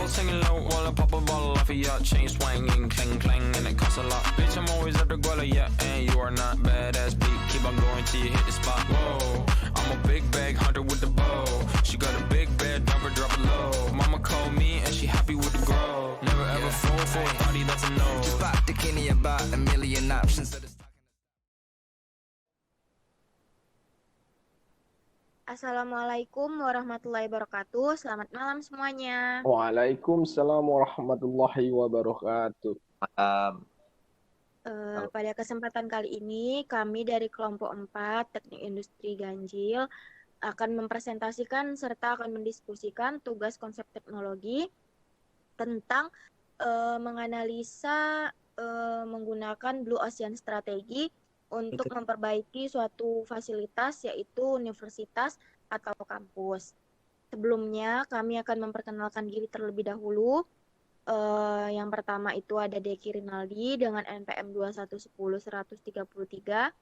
ball, singing low while I pop a ball off of your chain swinging, clang clang, and it costs a lot. Bitch, I'm always at the guala, yeah, and you are not badass beat. Keep on going till you hit the spot. Whoa, I'm a big bag hunter with the bow. She got a big bed, number drop it low. Mama called me and she happy with the grow. Never ever fall for a party that's a no. Just pop the Kenny about a million options. Assalamualaikum warahmatullahi wabarakatuh. Selamat malam semuanya. Waalaikumsalam warahmatullahi wabarakatuh. Pada kesempatan kali ini, kami dari kelompok 4 Teknik Industri Ganjil akan mempresentasikan serta akan mendiskusikan tugas konsep teknologi tentang menganalisa menggunakan Blue Ocean Strategi untuk memperbaiki suatu fasilitas, yaitu universitas atau kampus. Sebelumnya, kami akan memperkenalkan diri terlebih dahulu. Yang pertama itu ada Deki Rinaldi dengan NPM 2110133,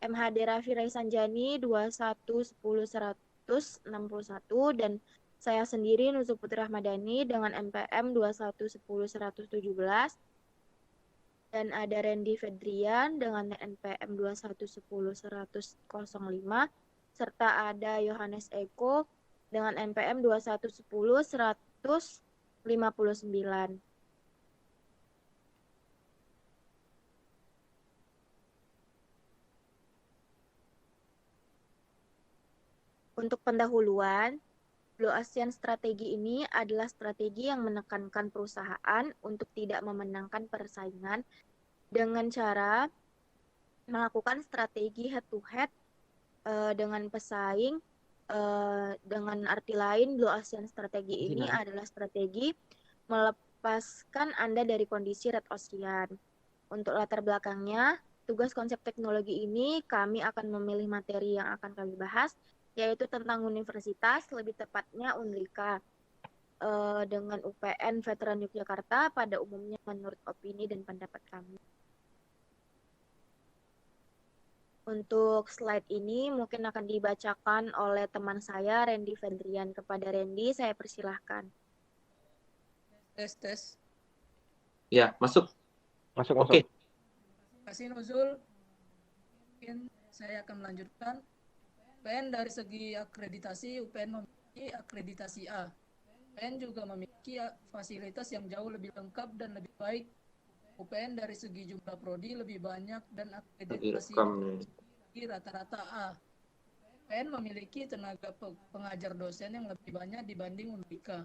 MHD Raffi Raisanjani 2110161, dan saya sendiri Nuzul Putri Rahmadani dengan NPM 2110117, dan ada Randy Fedrian dengan NPM 2110105, serta ada Yohanes Eko dengan NPM 2110159. Untuk pendahuluan, Blue Ocean Strategi ini adalah strategi yang menekankan perusahaan untuk tidak memenangkan persaingan dengan cara melakukan strategi head-to-head dengan pesaing. Dengan arti lain, Blue Ocean Strategi ini adalah strategi melepaskan Anda dari kondisi Red Ocean. Untuk latar belakangnya, tugas konsep teknologi ini kami akan memilih materi yang akan kami bahas, yaitu tentang universitas, lebih tepatnya Unrika, dengan UPN Veteran Yogyakarta pada umumnya menurut opini dan pendapat kami. Untuk slide ini mungkin akan dibacakan oleh teman saya, Randy Fedrian. Kepada Randy, saya persilahkan. Tes. Ya, masuk. Oke. Terima kasih Nuzul. Mungkin saya akan melanjutkan. UPN dari segi akreditasi, UPN memiliki akreditasi A. UPN juga memiliki fasilitas yang jauh lebih lengkap dan lebih baik. UPN dari segi jumlah prodi lebih banyak dan akreditasi rata-rata A. UPN memiliki tenaga pengajar dosen yang lebih banyak dibanding Unrika.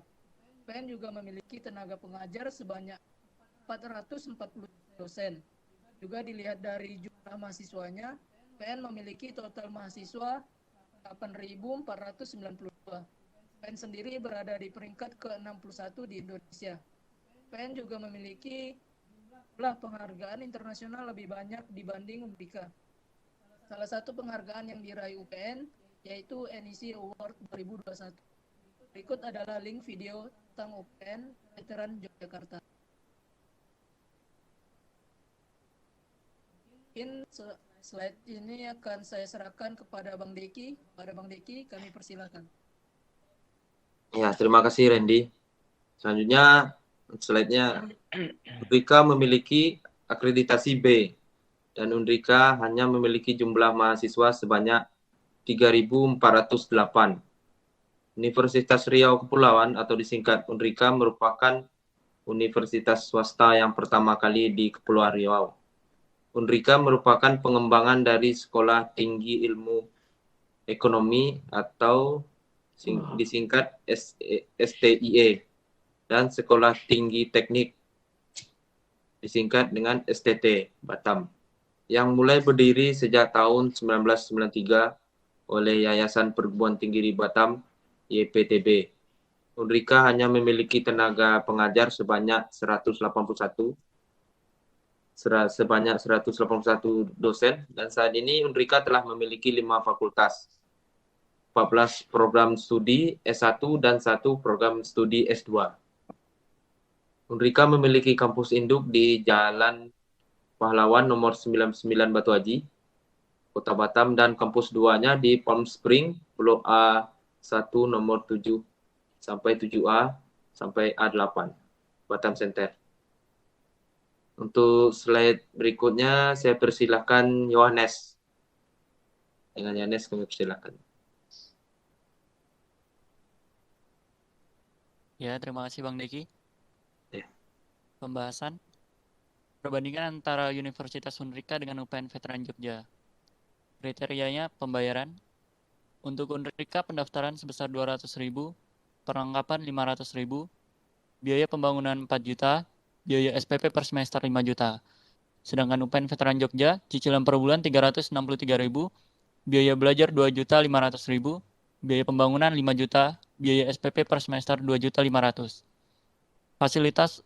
UPN juga memiliki tenaga pengajar sebanyak 440 dosen. Juga dilihat dari jumlah mahasiswanya, UPN memiliki total mahasiswa 8.492. UPN sendiri berada di peringkat ke-61 di Indonesia. UPN juga memiliki jumlah penghargaan internasional lebih banyak dibanding Unrika. Salah satu penghargaan yang diraih UPN yaitu NEC Award 2021. Berikut adalah link video tentang UPN Veteran Yogyakarta. Mungkin slide ini akan saya serahkan kepada Bang Deki. Pada Bang Deki, kami persilakan. Ya, terima kasih Randy. Selanjutnya, slide-nya, Unrika memiliki akreditasi B, dan Unrika hanya memiliki jumlah mahasiswa sebanyak 3.408. Universitas Riau Kepulauan atau disingkat Unrika merupakan universitas swasta yang pertama kali di Kepulauan Riau. Unrika merupakan pengembangan dari Sekolah Tinggi Ilmu Ekonomi atau disingkat STIE dan Sekolah Tinggi Teknik disingkat dengan STT Batam, yang mulai berdiri sejak tahun 1993 oleh Yayasan Perguruan Tinggi di Batam YPTB. Unrika hanya memiliki tenaga pengajar sebanyak 181 dosen, dan saat ini Unrika telah memiliki 5 fakultas, 14 program studi S1 dan 1 program studi S2. Unrika memiliki kampus induk di Jalan Pahlawan nomor 99 Batu Haji, Kota Batam, dan kampus 2-nya di Palm Spring, Blok A1 nomor 7 sampai 7A, sampai A8, Batam Center. Untuk slide berikutnya, saya persilahkan Yohanes. Dengan Yohanes kami persilahkan. Ya, terima kasih Bang Deki. Ya. Pembahasan perbandingan antara Universitas Unrika dengan UPN Veteran Jogja. Kriterianya pembayaran. Untuk Unrika pendaftaran sebesar 200.000, perlengkapan 500.000, biaya pembangunan 4 juta, biaya SPP per semester 5 juta. Sedangkan UPN Veteran Jogja, cicilan per bulan 363.000, biaya belajar 2.500.000, biaya pembangunan 5 juta, biaya SPP per semester 2.500.000. Fasilitas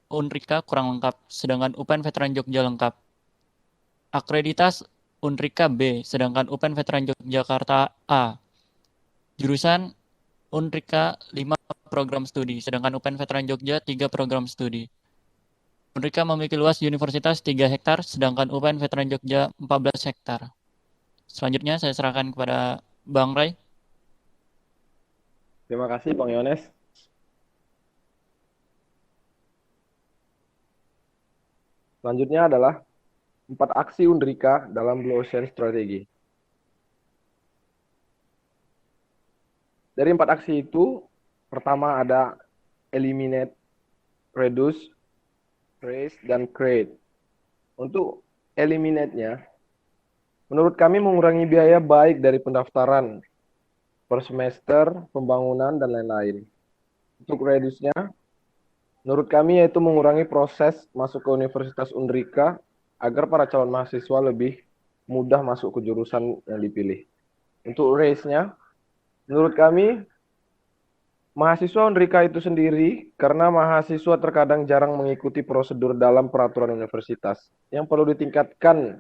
Unrika kurang lengkap, sedangkan UPN Veteran Jogja lengkap. Akreditas Unrika B, sedangkan UPN Veteran Yogyakarta A. Jurusan Unrika 5 program studi, sedangkan UPN Veteran Jogja 3 program studi. Unrika memiliki luas universitas 3 hektar, sedangkan UPN Veteran Jogja 14 hektar. Selanjutnya saya serahkan kepada Bang Ray. Terima kasih Bang Yones. Selanjutnya adalah 4 aksi Unrika dalam Blue Ocean Strategy. Dari 4 aksi itu, pertama ada eliminate, reduce, raise, dan create. Untuk eliminate-nya, menurut kami mengurangi biaya baik dari pendaftaran per semester, pembangunan, dan lain-lain. Untuk reduce-nya, menurut kami yaitu mengurangi proses masuk ke Universitas Unrika agar para calon mahasiswa lebih mudah masuk ke jurusan yang dipilih. Untuk raise-nya, menurut kami mahasiswa Unrika itu sendiri karena mahasiswa terkadang jarang mengikuti prosedur dalam peraturan universitas. Yang perlu ditingkatkan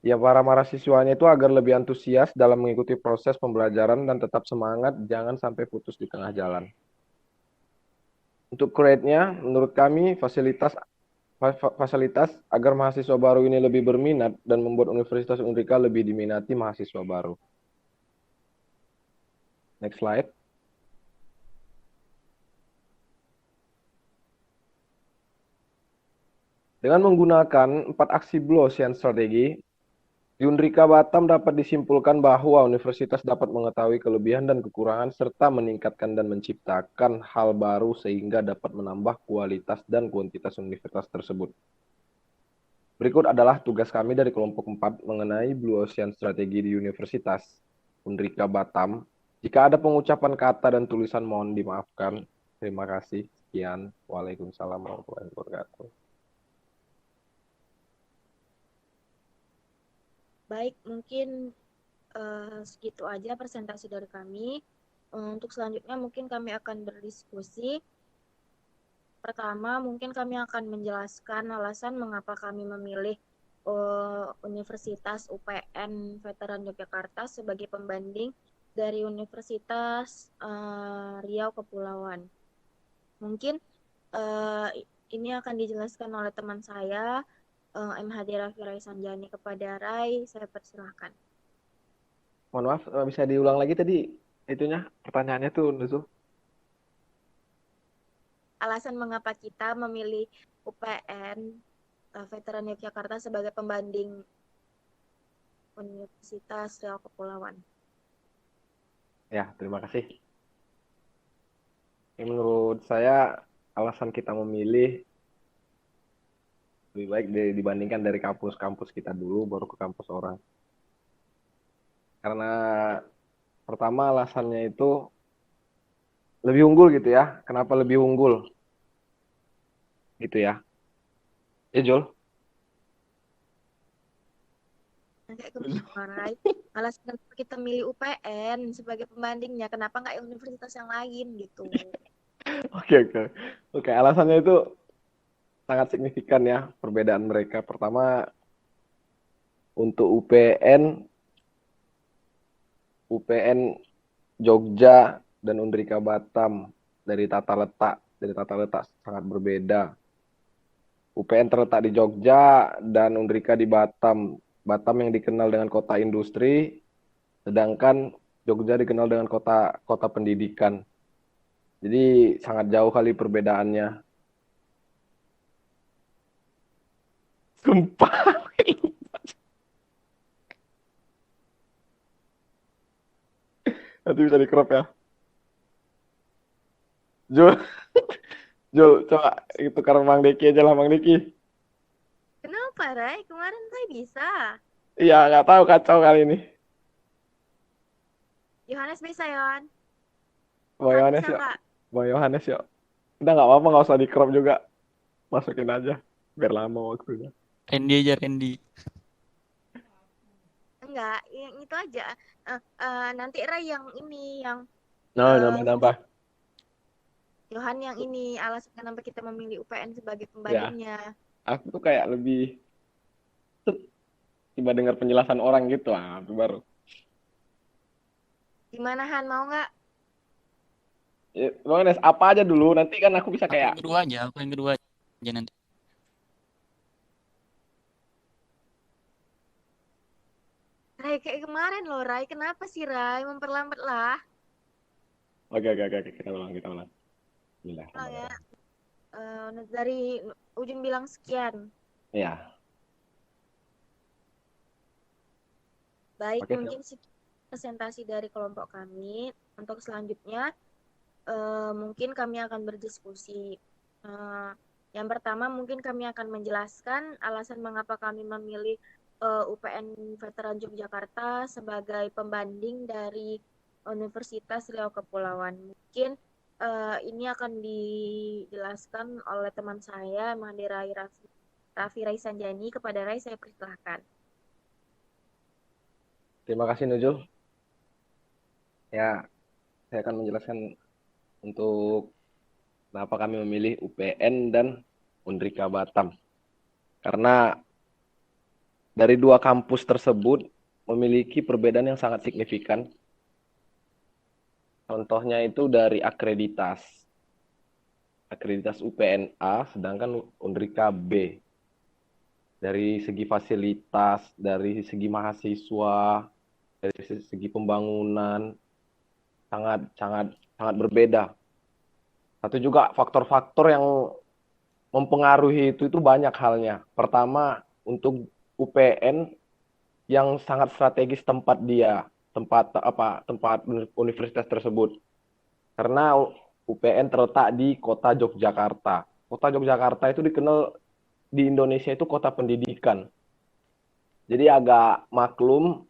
ya para mahasiswanya itu agar lebih antusias dalam mengikuti proses pembelajaran dan tetap semangat, jangan sampai putus di tengah jalan. Untuk create-nya, menurut kami fasilitas agar mahasiswa baru ini lebih berminat dan membuat Universitas Unrika lebih diminati mahasiswa baru. Next slide. Dengan menggunakan 4 aksi Blue Ocean Strategy, di Unrika Batam dapat disimpulkan bahwa universitas dapat mengetahui kelebihan dan kekurangan serta meningkatkan dan menciptakan hal baru sehingga dapat menambah kualitas dan kuantitas universitas tersebut. Berikut adalah tugas kami dari kelompok 4 mengenai Blue Ocean Strategy di Universitas Unrika Batam. Jika ada pengucapan kata dan tulisan mohon dimaafkan. Terima kasih. Sekian. Waalaikumsalam warahmatullahi wabarakatuh. Baik, mungkin segitu aja presentasi dari kami. Untuk selanjutnya mungkin kami akan berdiskusi. Pertama, mungkin kami akan menjelaskan alasan mengapa kami memilih Universitas UPN Veteran Yogyakarta sebagai pembanding dari Universitas Riau Kepulauan. Mungkin ini akan dijelaskan oleh teman saya, MHD Raffi Rai Sanjani kepada Rai. Saya persilahkan. Mohon maaf, bisa diulang lagi tadi itunya pertanyaannya tuh, Nuzul. Alasan mengapa kita memilih UPN Veteran Yogyakarta sebagai pembanding Universitas Riau Kepulauan. Ya, terima kasih. Menurut saya alasan kita memilih lebih baik dibandingkan dari kampus-kampus kita dulu baru ke kampus orang. Karena pertama alasannya itu lebih unggul gitu ya. Kenapa lebih unggul? Gitu ya. Ya, Jol. Alasan kenapa kita milih UPN sebagai pembandingnya, kenapa nggak universitas yang lain gitu. Oke, alasannya itu sangat signifikan ya perbedaan mereka. Pertama, untuk UPN Jogja dan Unrika Batam dari tata letak sangat berbeda. UPN terletak di Jogja dan Unrika di Batam. Batam yang dikenal dengan kota industri, sedangkan Jogja dikenal dengan kota pendidikan. Jadi sangat jauh kali perbedaannya. Sumpah. Nanti bisa di crop ya. Jul, Jul, coba itu karena Bang Deki aja lah, Bang Deki. Kenapa, Rai? Kemarin Rai bisa. Iya, nggak tahu, kacau kali ini. Yohanes bisa, Yon. Bang Kak Yohanes bisa yuk. nggak? Bang Yohanes yuk. Udah nggak apa-apa, nggak usah di crop juga. Masukin aja, biar lama waktunya. Randy aja, Randy. Enggak, yang itu aja. Nanti Rai yang ini, yang Nah, Eh, nambah-nambah. Yohan yang ini alasan kenapa kita memilih UPN sebagai Ya, pembandingnya. aku tuh kayak lebih tiba dengar penjelasan orang gitu, itu baru. Gimana Han, mau nggak? Ya, Bang Yohanes, apa aja dulu, nanti kan aku bisa Aku yang kayak, kedua aja nanti. Rai kayak kemarin loh, Rai. Kenapa sih Rai? Memperlambat lah. oke, kita ulang. Bismillah. Bilang ya. Dari Ujung bilang sekian. Ya, Baik, oke, mungkin sekian presentasi dari kelompok kami. Untuk selanjutnya, mungkin kami akan berdiskusi. Yang pertama, mungkin kami akan menjelaskan alasan mengapa kami memilih UPN Veteran Yogyakarta sebagai pembanding dari Universitas Riau Kepulauan. Mungkin ini akan dijelaskan oleh teman saya, Mahdi Raffi Raisanjani. Kepada Rai, saya persilahkan. terima kasih Nujul. Ya, saya akan menjelaskan untuk kenapa kami memilih UPN dan Unrika Batam. Karena dari dua kampus tersebut memiliki perbedaan yang sangat signifikan. Contohnya itu dari akreditas UPN A, sedangkan Unrika B. Dari segi fasilitas, dari segi mahasiswa, dari segi pembangunan, sangat berbeda. Satu juga faktor-faktor yang mempengaruhi itu banyak halnya. Pertama, untuk UPN yang sangat strategis tempat universitas tersebut. Karena UPN terletak di kota Yogyakarta. Kota Yogyakarta itu dikenal di Indonesia itu kota pendidikan. Jadi agak maklum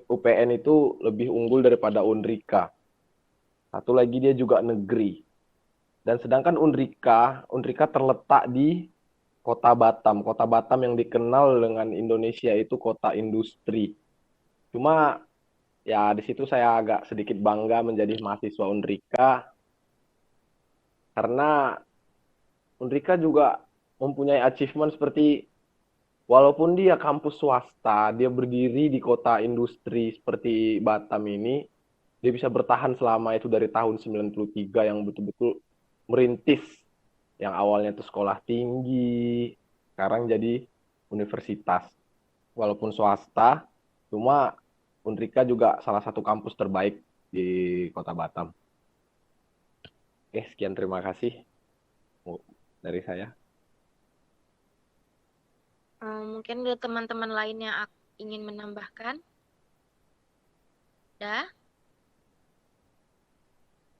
UPN itu lebih unggul daripada Unrika. Satu lagi dia juga negeri. Dan sedangkan Unrika terletak di Kota Batam. Kota Batam yang dikenal dengan Indonesia itu kota industri. Cuma ya di situ saya agak sedikit bangga menjadi mahasiswa Unrika. Karena Unrika juga mempunyai achievement seperti walaupun dia kampus swasta, dia berdiri di kota industri seperti Batam ini, dia bisa bertahan selama itu dari tahun 93 yang betul-betul merintis. Yang awalnya itu sekolah tinggi, sekarang jadi universitas. Walaupun swasta, cuma Unrika juga salah satu kampus terbaik di kota Batam. Oke, sekian terima kasih dari saya. Mungkin ada teman-teman lain yang ingin menambahkan? Ada?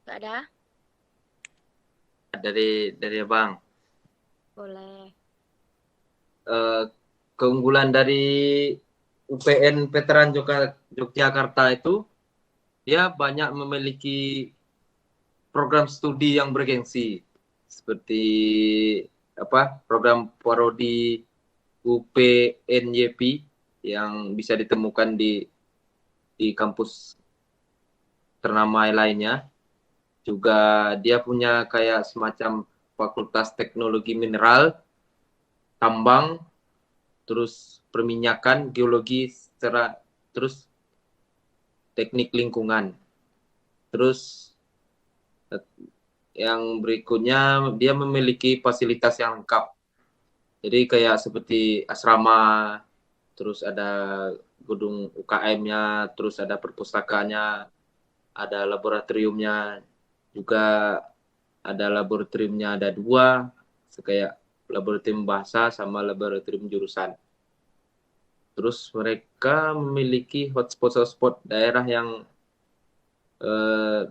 Gak ada? Dari Abang. Boleh. Keunggulan dari UPN Veteran Yogyakarta itu dia banyak memiliki program studi yang bergengsi seperti program parodi UPNYP yang bisa ditemukan di kampus ternama lainnya. Juga dia punya kayak semacam fakultas teknologi mineral, tambang, terus perminyakan, geologi, terus teknik lingkungan. Terus yang berikutnya dia memiliki fasilitas yang lengkap. Jadi kayak seperti asrama, terus ada gedung UKM-nya, terus ada perpustakaannya, ada laboratoriumnya, juga ada laboratoriumnya ada 2, kayak laboratorium bahasa sama laboratorium jurusan. Terus mereka memiliki hotspot daerah yang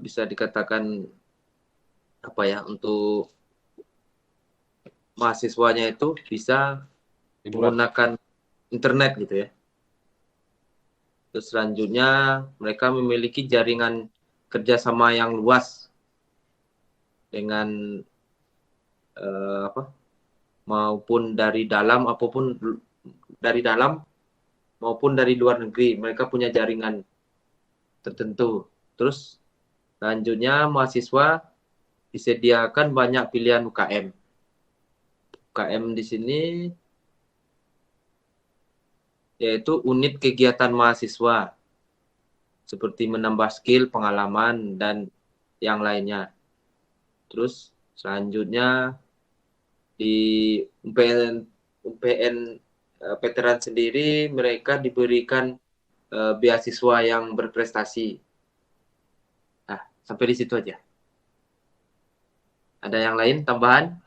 bisa dikatakan apa ya, untuk mahasiswanya itu bisa menggunakan internet gitu ya. Terus selanjutnya mereka memiliki jaringan kerjasama yang luas dengan maupun dari dalam maupun dari luar negeri. Mereka punya jaringan tertentu. Terus selanjutnya mahasiswa disediakan banyak pilihan UKM. UKM di sini yaitu unit kegiatan mahasiswa, seperti menambah skill, pengalaman, dan yang lainnya. Terus selanjutnya di UPN veteran sendiri mereka diberikan beasiswa yang berprestasi. Nah, sampai di situ aja. Ada yang lain tambahan?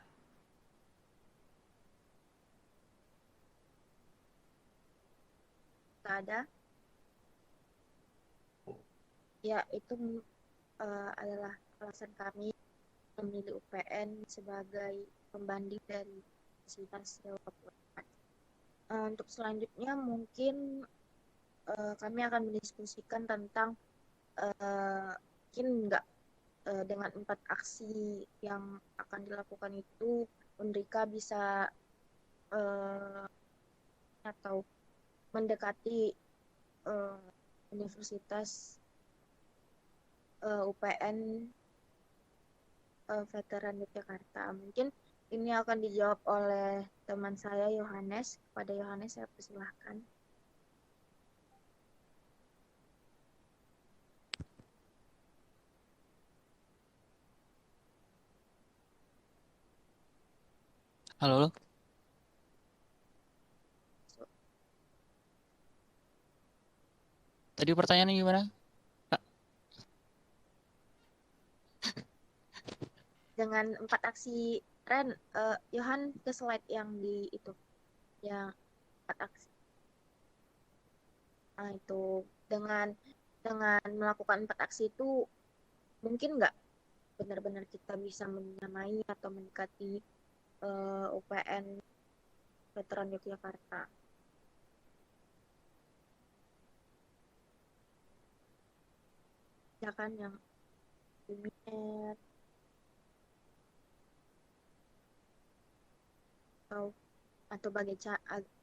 Tak ada. Ya, itu adalah alasan kami memilih UPN sebagai pembanding dari fasilitas Jawa Papua. Untuk selanjutnya mungkin kami akan mendiskusikan tentang mungkin nggak dengan 4 aksi yang akan dilakukan itu Unrika bisa atau mendekati universitas UPN Veteran Yogyakarta. Mungkin ini akan dijawab oleh teman saya Yohanes. Kepada Yohanes saya persilahkan. Halo. Tadi pertanyaannya gimana? Dengan 4 aksi Ren, Yohan ke slide yang di itu, yang 4 aksi. Nah, itu dengan melakukan 4 aksi itu mungkin nggak benar-benar kita bisa menyamai atau mendekati UPN Veteran Yogyakarta. Ya kan, yang Luminet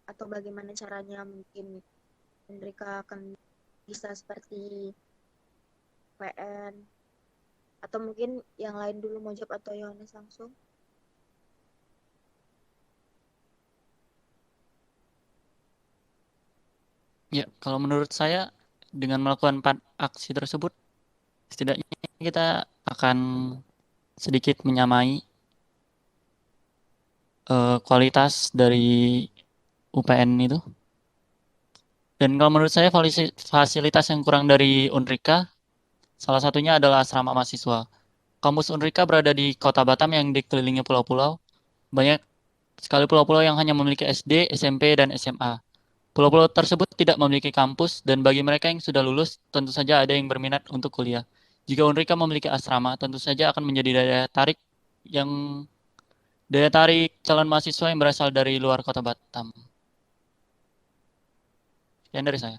atau bagaimana caranya mungkin mereka akan bisa seperti PN, atau mungkin yang lain dulu mau jawab atau Yohanes langsung? Ya, kalau menurut saya dengan melakukan 4 aksi tersebut setidaknya kita akan sedikit menyamai kualitas dari UPN itu. Dan kalau menurut saya fasilitas yang kurang dari Unrika salah satunya adalah asrama mahasiswa. Kampus Unrika berada di Kota Batam yang dikelilingi pulau-pulau. Banyak sekali pulau-pulau yang hanya memiliki SD, SMP, dan SMA. Pulau-pulau tersebut tidak memiliki kampus dan bagi mereka yang sudah lulus tentu saja ada yang berminat untuk kuliah. Jika Unrika memiliki asrama, tentu saja akan menjadi daya tarik calon mahasiswa yang berasal dari luar Kota Batam. Sekian dari saya.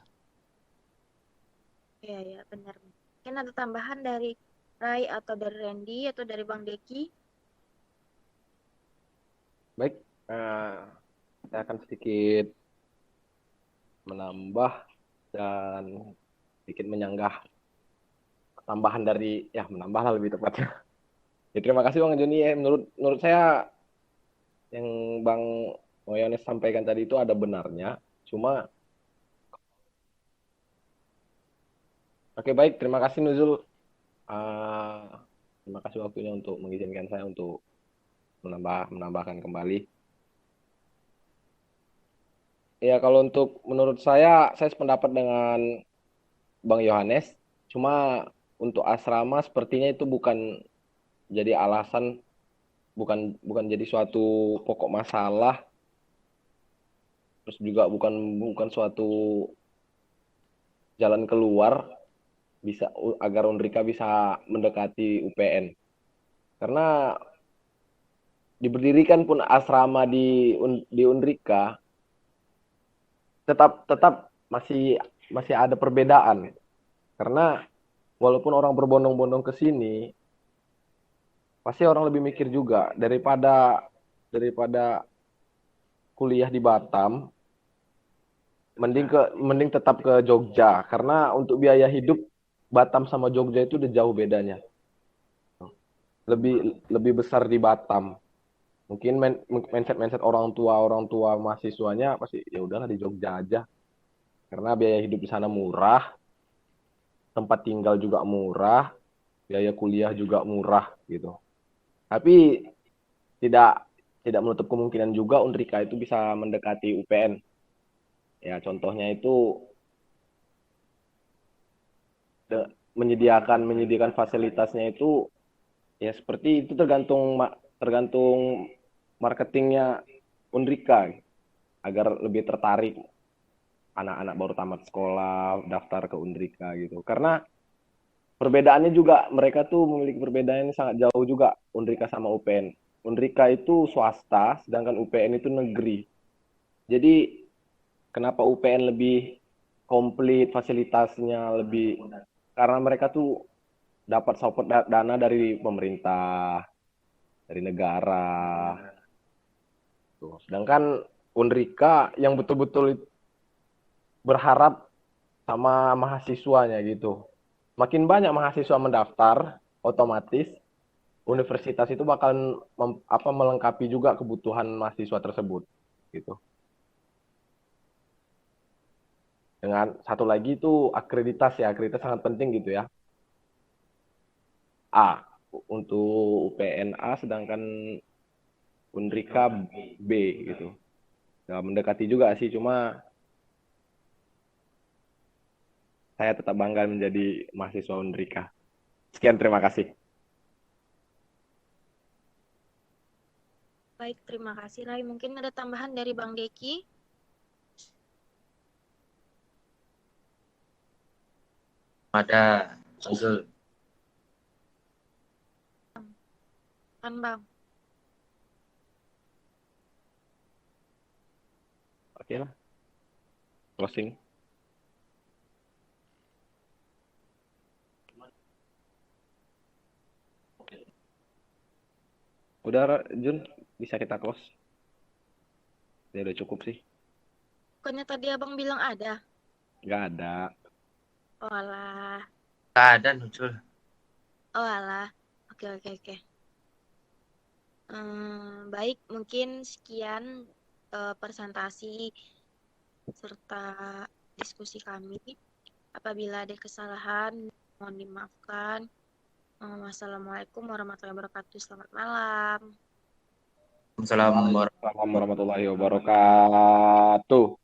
Iya, benar. Mungkin ada tambahan dari Rai atau dari Randy atau dari Bang Deki? Baik, saya akan sedikit menambah dan sedikit menyanggah tambahan dari, menambah lah lebih tepatnya. Ya, terima kasih Bang Joni. Menurut saya yang Bang Yohanes sampaikan tadi itu ada benarnya. Cuma oke, baik, terima kasih Nuzul. Terima kasih waktunya untuk mengizinkan saya untuk menambahkan kembali. Ya, kalau menurut saya sependapat dengan Bang Yohanes. Cuma untuk asrama sepertinya itu bukan jadi alasan, bukan jadi suatu pokok masalah, terus juga bukan suatu jalan keluar agar Unrika bisa mendekati UPN. Karena diberdirikan pun asrama di Unrika tetap masih ada perbedaan. Karena walaupun orang berbondong-bondong ke sini, pasti orang lebih mikir juga daripada kuliah di Batam, mending tetap ke Jogja, karena untuk biaya hidup Batam sama Jogja itu udah jauh bedanya. Lebih besar di Batam. Mungkin mindset orang tua mahasiswanya pasti ya udahlah di Jogja aja. Karena biaya hidup di sana murah, tempat tinggal juga murah, biaya kuliah juga murah gitu. Tapi tidak menutup kemungkinan juga Unrika itu bisa mendekati UPN. Ya, contohnya itu menyediakan fasilitasnya itu ya seperti itu, tergantung marketingnya Unrika agar lebih tertarik anak-anak baru tamat sekolah daftar ke Unrika gitu. Karena perbedaannya juga, mereka tuh memiliki perbedaan yang sangat jauh juga, Unrika sama UPN. Unrika itu swasta, sedangkan UPN itu negeri. Jadi kenapa UPN lebih komplit fasilitasnya, lebih karena mereka tuh dapat support dana dari pemerintah, dari negara. Tuh. Sedangkan Unrika yang betul-betul berharap sama mahasiswanya gitu. Makin banyak mahasiswa mendaftar, otomatis universitas itu bakal melengkapi juga kebutuhan mahasiswa tersebut gitu. Dengan satu lagi itu akreditasi sangat penting gitu ya. A untuk UPN A, sedangkan Unrika B gitu. Nah, mendekati juga sih, cuma saya tetap bangga menjadi mahasiswa Unrika. Sekian, terima kasih. Baik, terima kasih Rai. Mungkin ada tambahan dari Bang Deki? Ada, Nuzul. Kan Bang? Oke lah. Closing. Udah, Jun, bisa kita close. Ya udah cukup sih. Bukannya tadi Abang bilang ada? Nggak ada. Oh alah. Nggak ada, Nuzul. Oh alah. Oke. Baik, mungkin sekian presentasi serta diskusi kami. Apabila ada kesalahan, mohon dimaafkan. Wassalamualaikum warahmatullahi wabarakatuh. Selamat malam. Assalamualaikum Waalaikumsalam warahmatullahi wabarakatuh.